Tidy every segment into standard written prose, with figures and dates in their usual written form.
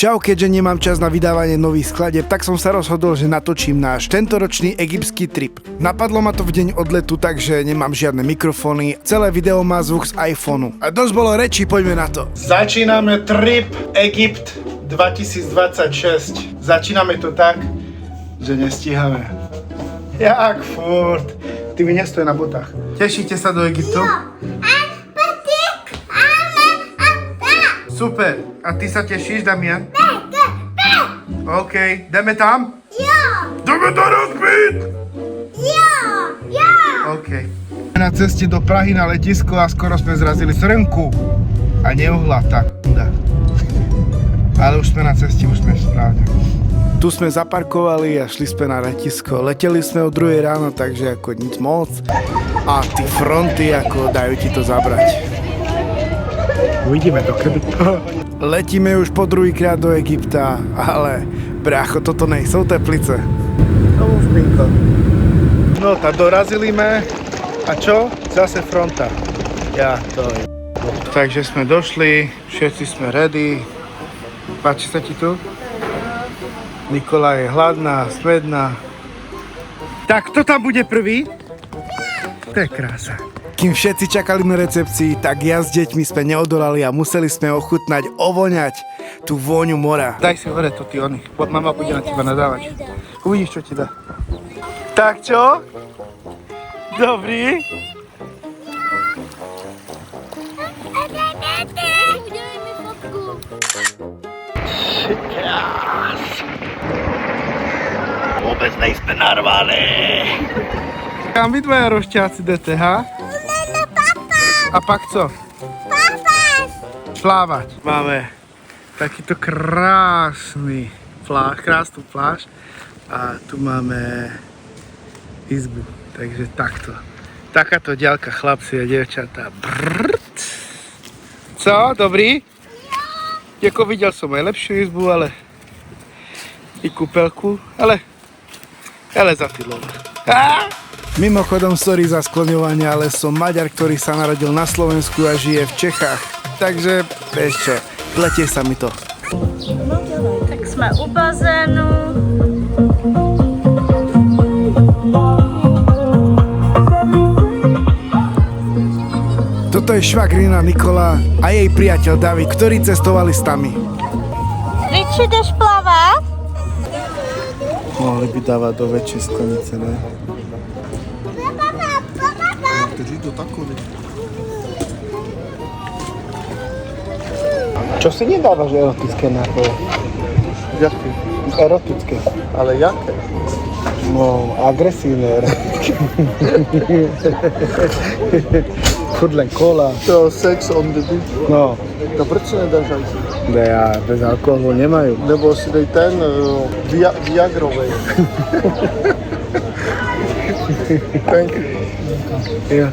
Čau, keďže nemám čas na vydávanie nových skladieb, tak som sa rozhodol, že natočím náš tentoročný egyptský trip. Napadlo ma to v deň odletu, takže nemám žiadne mikrofóny. Celé video má zvuk z iPhoneu. A dosť bolo rečí, poďme na to. Začíname trip Egypt 2026. Začíname to tak, že nestíhame. Jak furt. Ty mi nestoj na botách. Tešíte sa do Egyptu? Super. A ty sa tešíš, Damian? OK. Jdeme tam? Jo. Jdeme to rozbiť! Jo. Jo. OK. Na ceste do Prahy na letisko a skoro sme zrazili srnku. A neuhla tá k***a. Ale už sme na ceste, už sme správne. Tu sme zaparkovali a šli sme na letisko. Leteli sme o 2 ráno, takže ako nič moc. A tí fronty, ako dajú ti to zabrať. Uvidíme to kedy. Letíme už po druhýkrát do Egypta, ale brácho, toto nejsou Teplice. No, tak dorazili sme. A čo? Zase fronta. Ja to je. Takže sme došli, všetci sme ready. Páči sa ti tu? Nikola je hladná, smedná. Tak kto tam bude prvý? To je krása. Kým všetci čakali na recepcii, tak ja s deťmi sme neodolali a museli sme ochutnať, ovoňať tú vôňu mora. Daj si hore to ty oni, mama bude na teba nadávať. Uvidíš, čo ti dá. Tak čo? Dobrý? Vôbec nejsme narvané. Kam vy dvaja rošťáci jdete, ha? A pak co? Plávať. Máme takýto krásnu pláž a tu máme izbu. Takže takto. Takáto diaľka, chlapci a dievčatá. Co? Dobrý? Jako videl som aj lepšiu izbu, ale i kúpelku, ale za tydlom. Mimochodom, sorry za skloňovanie, ale som Maďar, ktorý sa narodil na Slovensku a žije v Čechách. Takže, vieš čo, pletie sa mi to. Tak sme u bazénu. Toto je švagrina Nikola a jej priateľ David, ktorí cestovali s nami. Riči, jdeš plávať? Mohli by dávať do väčšej sklenice, ne? Čo si nedávaš erotické nápoje? Jaké? Erotické. Ale jaké? No, agresívne erotické. Furt len cola. To sex on the beach. No. To proč si nedáš aj? Ne, ja bez alkoholu nemajú. Nebo si dej ten Viagrovej. Thank you. Ja.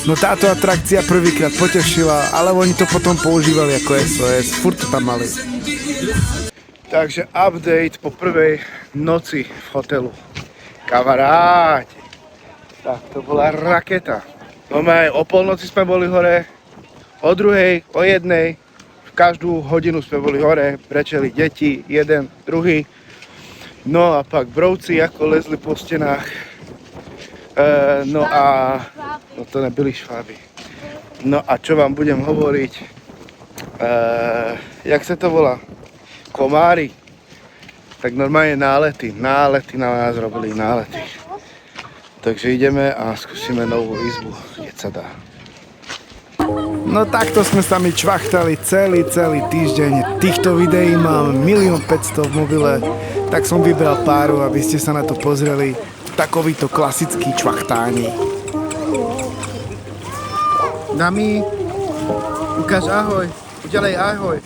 No táto atrakcia prvýkrát potešila, ale oni to potom používali ako SOS, furt to tam mali. Takže update po prvej noci v hotelu. Kamaráti, tak to bola raketa. No aj o polnoci sme boli hore, o 2:00, o 1:00, v každú hodinu sme boli hore, brečeli deti, jeden, druhý. No a pak brouci ako lezli po stenách. No to nebyli šváby. No a čo vám budem hovoriť? Jak sa to volá? Komári. Tak normálne nálety na nás robili nálety. Takže ideme a skúsime novú izbu, keď sa dá. No takto sme sa mi čvachtali celý týždeň. Týchto videí mám 1 500 000 v mobile, tak som vybral páru, aby ste sa na to pozreli. Takovýto klasický čvachtáni. Dami, ukáž ahoj, udelej ahoj.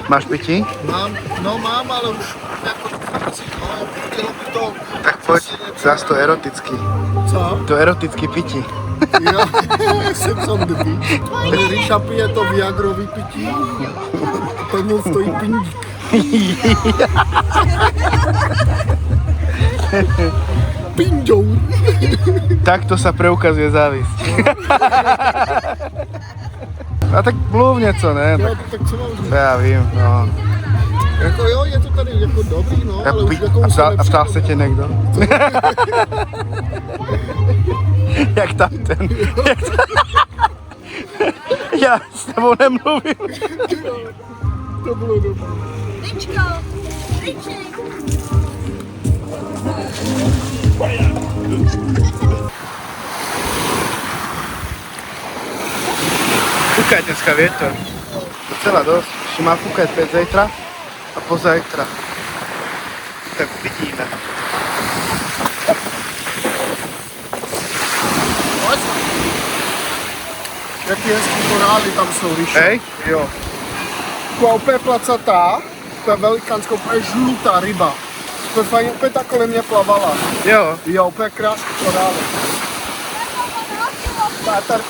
Máš pití? Mám, ale už jako chtělo by to... Tak poď, zás to erotický. Co? To erotický pití. Já jsem sám debí. Ale Ríša pije to Viagrový pití, to mu stojí pindík. Pinďou. Takto sa preukazuje závisť. A tak mluv něco, ne? No, Tak, tak co mám říct? já vím, no. Jako jo, je to tady jako dobrý, no, ale už jako už A ptal se tě někdo? Jak tam ten? Já s tebou nemluvím. To bylo dobré. Ričko, Riči. Fúkaj dneska vietor. Docela dosť. Ešte má fúkať 5 zajtra a pozajtra. Tak vidíme. Jaký hezký korály tam jsou, Ríša. Hej? Jo. Taková úplně placatá, úplně velikánská, úplně žlutá ryba. Úplně fajn, úplně tak kolem mě plavala. Jo. Jo, úplně krásný korály.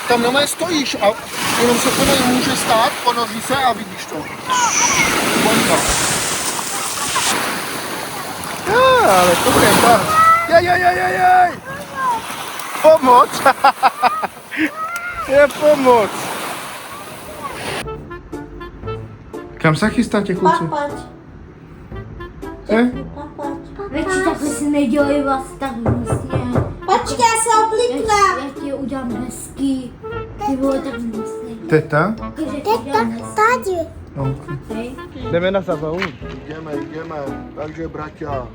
Tam normálně stojíš a jenom se po něj může stát, ponoří se a vidíš to. Bomba. Ale dobré, tak. Jaj. Pomoc. Je pomoc. Kam sa chystáte, kluci? Papať. Papať. Větší takhle si nedělej vlastně tak hnusně. Počkej, já se oblíknem. Já ti je udělám hezký. Ty vole tak hnusný. Teta? Tady. Hej. Jdeme na zabavu. Jdeme. Takže, bratia,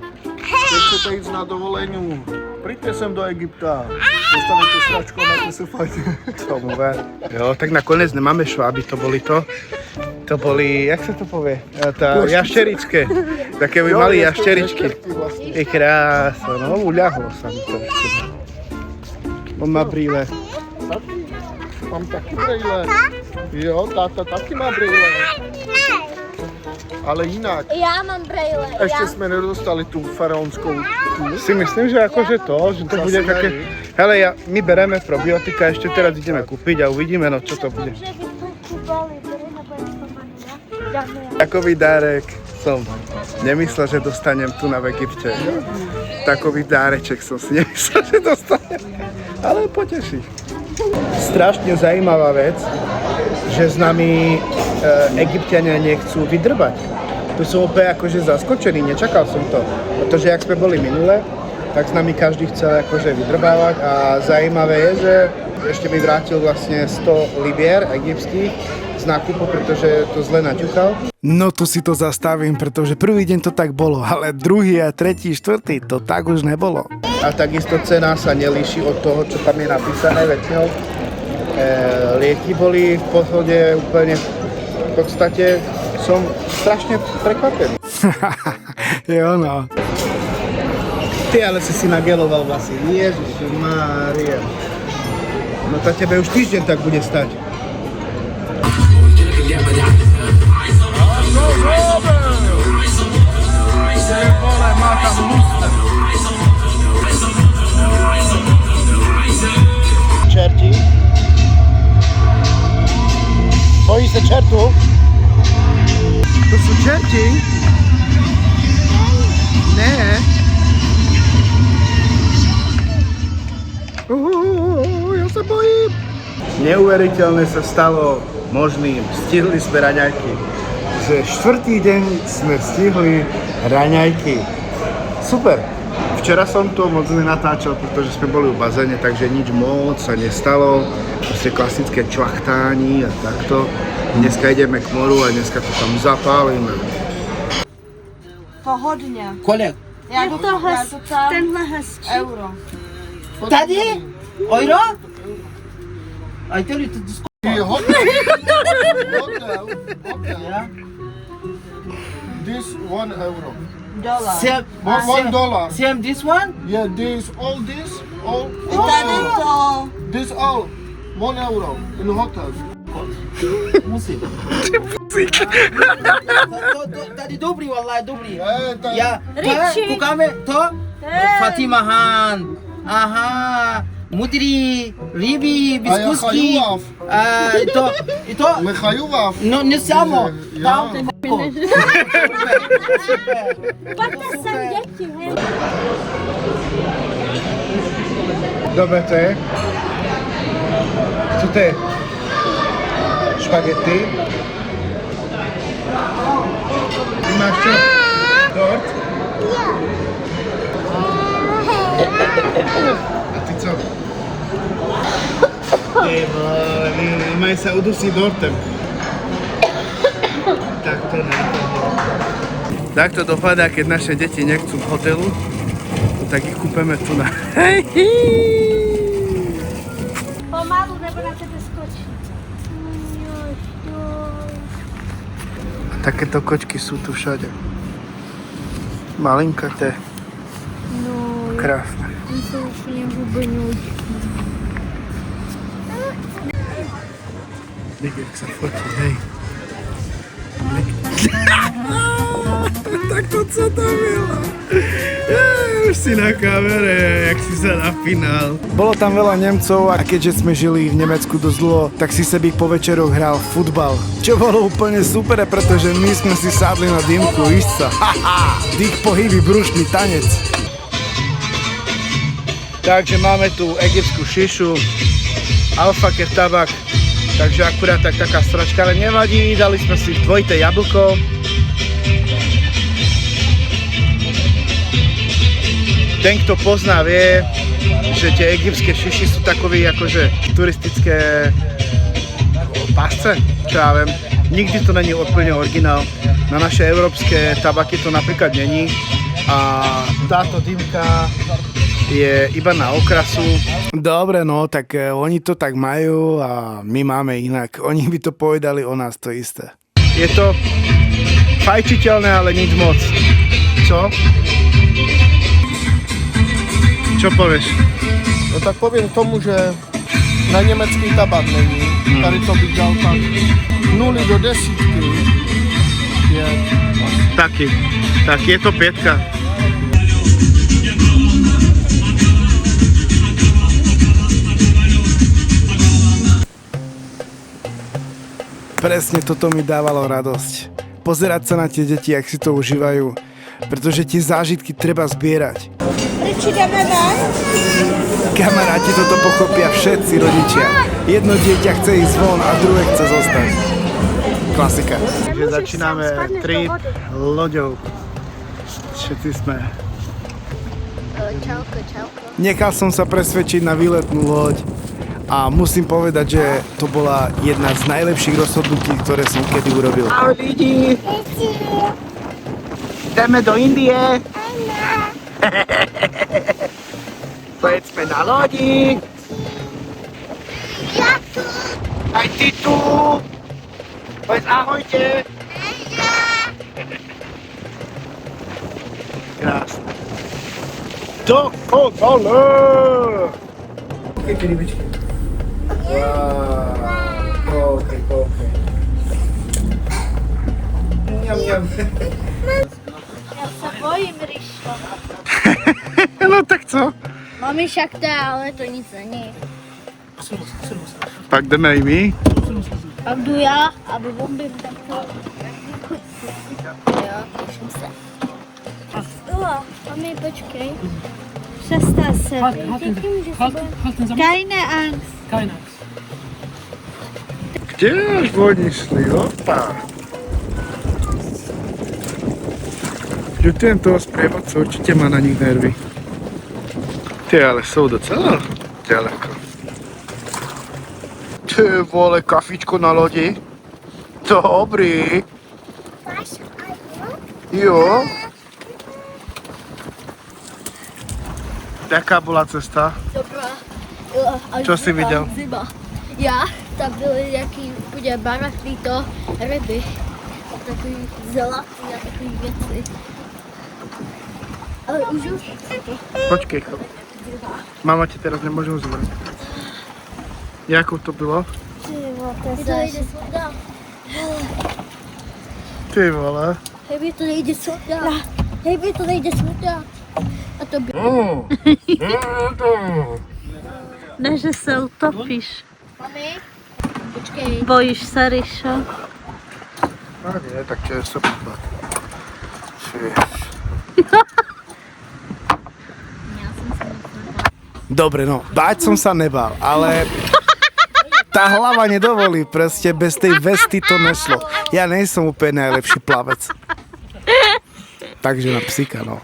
keď chcete jít na dovoleniu, príďte sem do Egypta. Dostanete sračku a máte se fajn. Tomu ver. Jo, tak nakonec nemáme šváby, to boli, jak sa to povie? Tá jašterické. Také by mali jašteričky. Je krása, no uľahlo sa mi to. On má brýle. Mám taky brýle. Jo, táta taky má brýle. Ale jinak. Já mám brejle. Ještě jsme nedostali tu faraonskou tu. Si myslím, že akože že to bude také... Hele, my bereme probiotika, ešte teraz ideme kúpiť a uvidíme, no čo to bude. Takový dárek som nemyslel, že dostanem tu na Egypte. Takový dáreček som si nemyslel, že dostanem. Ale poteší. Strašne zajímavá vec, že s nami Egypťania nechcú vydrbať. Tu som úplne akože zaskočený, nečakal som to. Pretože jak sme boli minule, tak s nami každý chcel akože vydrbávať a zajímavé je, že ešte mi vrátil vlastne 100 libier egyptských z nákupu, pretože to zle naťukal. No tu si to zastavím, pretože prvý deň to tak bolo, ale druhý a tretí, štvrtý to tak už nebolo. A takisto cena sa nelíši od toho, čo tam je napísané väčšinou. Lieky boli v pohode úplne, v podstate som strašne prekvapený. Jo no. Ty ale si nageloval vlasy, Ježišmária. No to tebe už týždeň tak bude stať. Vole, má tam luster. Čerti? Bojíš se čertu? To sú čerti? Ne. Ja sa bojím. Neuveriteľné sa stalo možným. Stihli sme raňajky. Že štvrtý deň sme stihli raňajky. Super. Včera som to moc nenatáčal, pretože sme boli v bazéne, takže nič moc sa nestalo. Proste klasické čvachtání a takto. Dneska ideme k moru a dneska to tam zapálime. Pohodně. Kolik? Já Je jdu, to já hezký, jdu tam tenhle hezčí. euro. Tady? Euro? I tell you to just Hotel. yeah. This €1. Dolar. Same, $1. same this one? Yeah, this, all this, all. Tady to. This all. €1 in hotel. Musím. Tady dobrý, wallahi, dobrý. Já, Richie. koukáme to? Fatima Han. Aha. Mudrý, líbí, biskusky. חייב. To, לחייוב. no, ne samo. Ja. Tam ten kokot. Pojďte sem, děti, hej. Dobre, to je? Co to je? Špagety? Ty máš čo? Dort? A ty co? Ty vole, mají sa udusí dortem. Tak to ne. Tak to dopadá, keď naše deti nechcú v hotelu, tak ich kúpeme tu na... Pomalu, nebo na tebe skočí. Takéto kočky sú tu všade. Malinkaté. No, Krásne. oni jsou úplně hubenoučky. Dík, jak sa fotí, hej. Tak to co to bylo? Už si na kamere, jak si sa napínal. Bolo tam veľa Nemcov a keďže sme žili v Nemecku dosť dlho, tak si Sebík po večeroch hral futbal. Čo bolo úplne super, pretože my sme si sadli na dýmku, víš sa. Haha, dých pohyby, brušný tanec. Takže máme tu egyptskú šišu, alfaker tabak, takže akurát tak taká stračka, ale nevadí, dali sme si dvojité jablko. Ten, kto pozná, vie, že tie egyptské šiši sú takové akože turistické pasce, čo ja viem. Nikdy to není úplne originál. Na naše európske tabaky to napríklad není. A táto dýmka je iba na okrasu. Dobre, no, tak oni to tak majú a my máme inak. Oni by to povedali o nás to isté. Je to fajčiteľné, ale nič moc. Co? Čo povieš? No tak poviem tomu, že na německý tabak není. Tady to bych dal tak 0 do 10 je Taký. Tak je to 5. Presne toto mi dávalo radosť. Pozerať sa na tie deti, jak si to užívajú. Pretože tie zážitky treba zbierať. Riči, jdeme ven? Kamaráti toto pochopia všetci rodičia. Jedno dieťa chce ísť von a druhé chce zostať. Klasika. Takže začíname trip loďou. Všetci sme. Čauko, čauko. Nechal som sa presvedčiť na výletnú loď a musím povedať, že to bola jedna z najlepších rozhodnutí, ktoré som kedy urobil. Ahoj lidi! Ideme do Indie! Poďme na lodi! Ja tu. Aj ty tu! Povedz ahojte! Krásne. Do hotelu! Koľké rybičky? Wow, koľké. Mňam, mňam. Ja sa bojím, Rišo. No tak co? Mami, však to, ale to nic není. Pak jdeme i my. Pak jdu já, aby bombím takto. Jo, těším se. Mami, počkej. Přestaň se. Keine Angst. Kde až oni šli? Opa. Ľutujem toho sprievodcu, určite má na nich nervy. Ty, ale sú docela ďaleko. Ty vole, kafičko na lodi. Dobrý. Jo. Jaká bola cesta? Dobrá. Čo si videl? Zima. Já, tam byly nějaký úplně barevný to ryby. Takový zlatý a takový věci. Ale užil jsem si to. Počkej, chod. Mama ti teraz nemôže uzvrieť. Jakou to bylo? Hej, to nejde sundát. Ty vole. Hej, mi to nejde sundát. Hej, mi to nejde sundát. A to by... Ne, že se utopíš. Mami, počkej. Bojíš se, Ryšo? A nie, tak tiež sa príklad. Dobre, no, báť som sa nebal, ale tá hlava nedovolí, proste bez tej vesty to nešlo. Ja nejsem úplne najlepší plavec. Takže na psíka, no.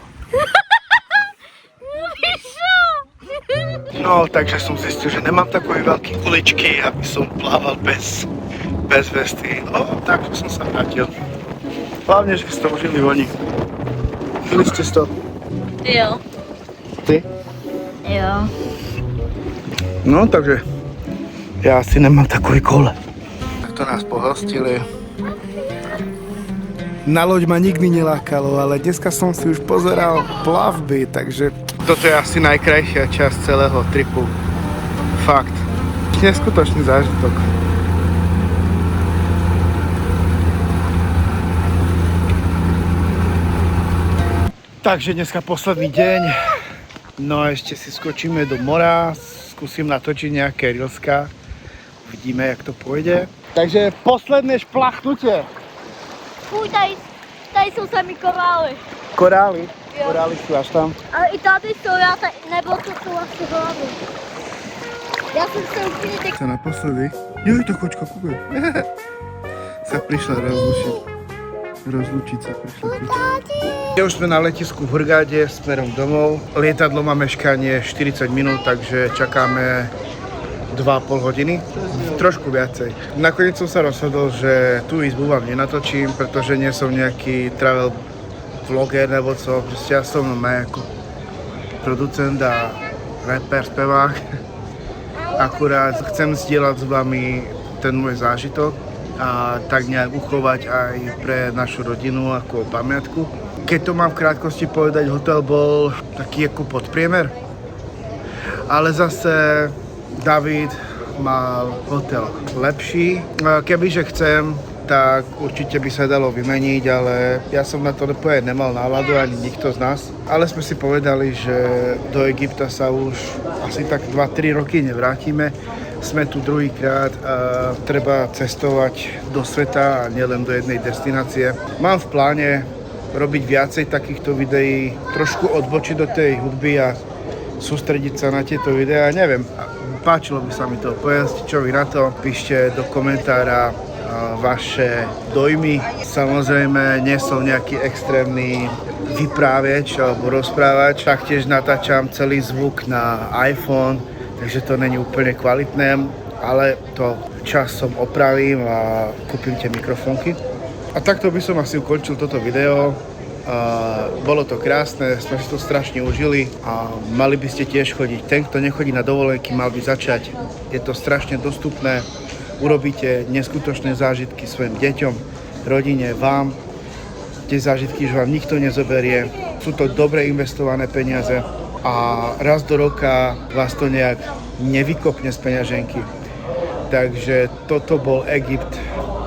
No, takže som zistil, že nemám takové veľké kuličky, aby som plával bez vesty. No, takže som sa vrátil. Hlavne, že ste užili oni. Žili ste z toho? Jo. Ty? Jo. No, takže ja asi nemám takové kole. To nás pohostili. Na loď ma nikdy nelákalo, ale dneska som si už pozeral plavby, takže toto je asi najkrajšia časť celého tripu. Fakt. Neskutočný zážitok. Takže dneska posledný deň. No a ešte si skočíme do mora, skúsim natočiť nejaké reelska. Uvidíme, jak to pôjde. Takže posledné šplachnutie. Fuj, tady jsou sami korály. Korály? Jo. Korály sú až tam. Ale i tady jsou, nebo to jsou asi hlavy. Já jsem se úplně teď... Sa naposledy. Joj, to kočka, kúkaj. Sa prišla rozlučiť. Rozlučiť sa prišla kočka. Už sme na letisku v Hurgáde smerom domov. Lietadlo má meškanie 40 minút, takže čakáme 2,5 hodiny. Trošku viacej. Nakoniec som sa rozhodol, že tú izbu vám nenatočím, pretože nie som nejaký travel vloger nebo co. Proste ja som ako producent a rapper, spevák. Akurát chcem zdieľať s vami ten môj zážitok a tak nejak uchovať aj pre našu rodinu ako pamiatku. Keď to mám v krátkosti povedať, hotel bol taký ako podpriemer, ale zase David mal hotel lepší. Kebyže chcem, tak určite by sa dalo vymeniť, ale ja som na to nemal náladu, ani nikto z nás. Ale sme si povedali, že do Egypta sa už asi tak 2-3 roky nevrátime. Sme tu druhýkrát a treba cestovať do sveta a nielen do jednej destinácie. Mám v pláne robiť viacej takýchto videí, trošku odbočiť do tej hudby a sústrediť sa na tieto videá. Neviem, páčilo by sa mi to. Povedzte, čo vy na to. Píšte do komentára vaše dojmy. Samozrejme, nie som nejaký extrémny vypráveč alebo rozprávač. Taktiež natáčam celý zvuk na iPhone, takže to není úplne kvalitné, ale to časom opravím a kúpim tie mikrofónky. A takto by som asi ukončil toto video. Bolo to krásne, sme si to strašne užili a mali by ste tiež chodiť. Ten, kto nechodí na dovolenky, mal by začať. Je to strašne dostupné. Urobíte neskutočné zážitky svojim deťom, rodine, vám. Tie zážitky, že vám nikto nezoberie. Sú to dobre investované peniaze a raz do roka vás to nejak nevykopne z peňaženky. Takže toto bol Egypt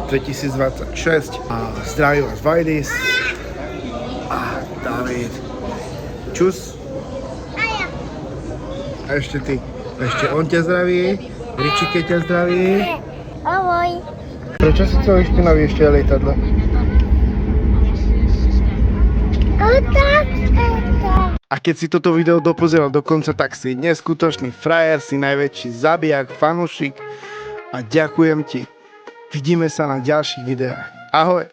2026 a zdraví vás Vajdis a David. Čus. A ešte ty. Ešte on ťa zdraví. Ričike ťa zdraví. Ahoj. Prečo si celý špinavý ešte lietadlo? A keď si toto video dopozeral do konca, tak si neskutočný frajer, si najväčší zabijak, fanúšik a ďakujem ti. Vidíme sa na ďalších videách. Ahoj.